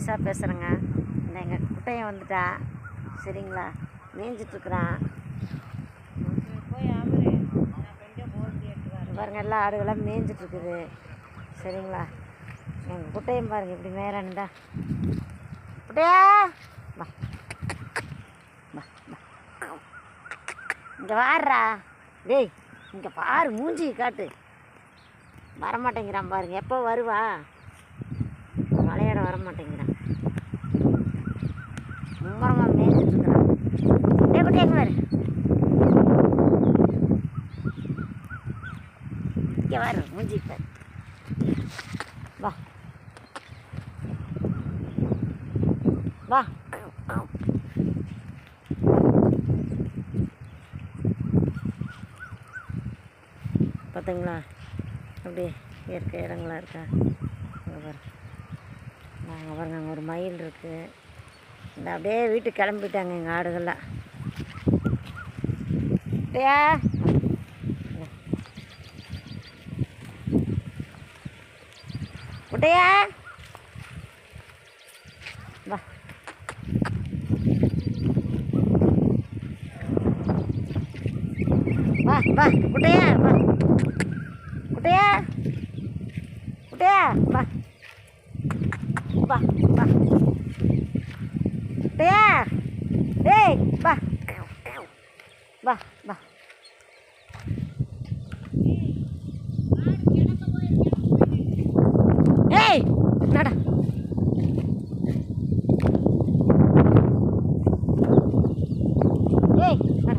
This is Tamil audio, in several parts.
நிஷா பேசுகிறேங்க. இந்த எங்கள் குட்டையை வந்துட்டா சரிங்களா, மேய்ஞ்சிட்ருக்குறான். பாருங்க எல்லா ஆடுகளாம் மேய்ஞ்சிட்ருக்குது சரிங்களா. எங்கள் குட்டையும் பாருங்கள் இப்படி மேறானுண்டா. குட்டையா வா வா வா, இங்கே வாடுறா. டேய் இங்கே பாரு, மூஞ்சி காட்டு. வரமாட்டேங்கிறான் பாருங்க, எப்போ வருவா, விளையாட வரமாட்டேங்கிறான். மும்மரமாக மேய்ஞ்சிட்ருக்குறான். டே குட்டையா பாரு, இங்கே வாரு, மூஞ்சி பாரு. வா வா. பார்த்தீங்களா அப்படியே இயற்கை இடங்களா இருக்கா. அங்கே பாருங்க, நாங்கள் பாருங்க அங்கே ஒரு மயில் இருக்குது. இந்த அப்படியே வீட்டுக்கு கிளம்பிட்டாங்க எங்கள் ஆடுகள்லாம். குட்டையா குட்டையா வா. வா வா குட்டையா வா. குட்டையா குட்டையா வா வா வா. குட்டையா டேய் வா வா வா. ஏய் நடா. ஏய் நட.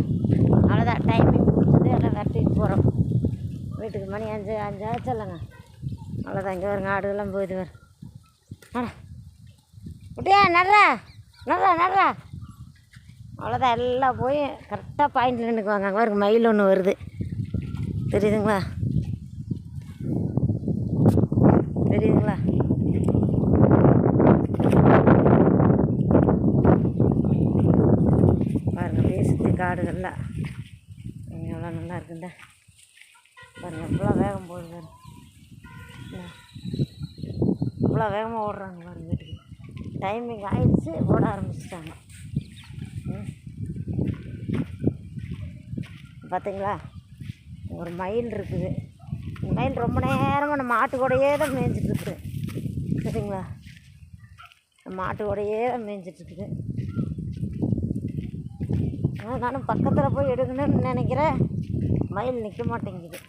அவ்வளோதான், டைமிங் முடிஞ்சது. எல்லாம் விரட்டிட்டு போகிறோம் வீட்டுக்கு. மணி 5 ஆச்சு இல்லைங்க. அவ்வளோதான். இங்கே வருங்க ஆடுகள்லாம் போயிது வர. நட குட்டியா, நடுறா நடுறா நடுறா. அவ்வளோதான், எல்லாம் போய் கரெக்டாக பாயிண்டில் நின்றுக்குவாங்க. அங்கே வருங்க மயில் ஒன்று வருது, தெரியுதுங்களா தெரியுதுங்களா. பாருங்க அப்படியே சுற்றி காடுகள்லாம் எவ்வளோ நல்லா இருக்குண்டா. பாருங்கள் எவ்வளோ வேகம் போகுது பாருங்க, இவ்வளோ வேகமாக ஓடுறாங்க பாருங்க. வீட்டுக்கு டைமிங் ஆயிடுச்சு, ஓட ஆரம்பிச்சிட்டாங்க. பார்த்தீங்களா ஒரு மயில் இருக்குது. இந்த மயில் ரொம்ப நேரமாக நம்ம ஆட்டுக்கூடையே தான் மேய்ஞ்சிட்ருக்குது சரிங்களா. நம்ம ஆட்டுக்கூடையே தான் மேய்ஞ்சிட்ருக்குது. நானும் பக்கத்தில் போய் எடுக்கணும்னு நினைக்கிறேன், மயில் நிற்க மாட்டேங்குது.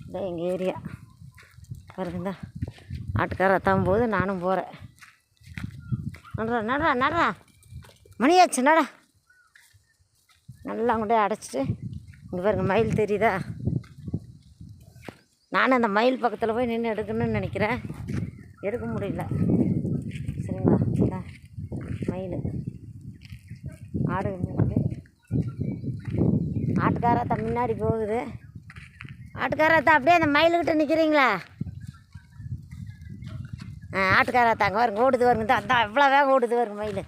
இதான் எங்கள் ஏரியா பாருங்கந்தா. ஆட்டுக்கார அத்தாவும் போது நானும் போகிறேன். நடுறா நடுறா நடுறா, மணியாச்சு நடா. நல்லா கொண்டே அடைச்சிட்டு இங்கே பாருங்க மயில் தெரியுதா. நானும் அந்த மயில் பக்கத்தில் போய் நின்று எடுக்கணும்னு நினைக்கிறேன், எடுக்க முடியல சரிங்களா. இந்த மயில் ஆடு ஆட்டுக்காரத்தா முன்னாடி போகுது. ஆட்டுக்காரத்தா அப்படியே அந்த மயிலுக்கிட்ட நிற்கிறீங்களா. ஆட்டுக்காரத்தா அங்கே வருங்க ஓடுது வருங்க. தான் எவ்வளோ வேகம் ஓடுது வருங்க மயில்.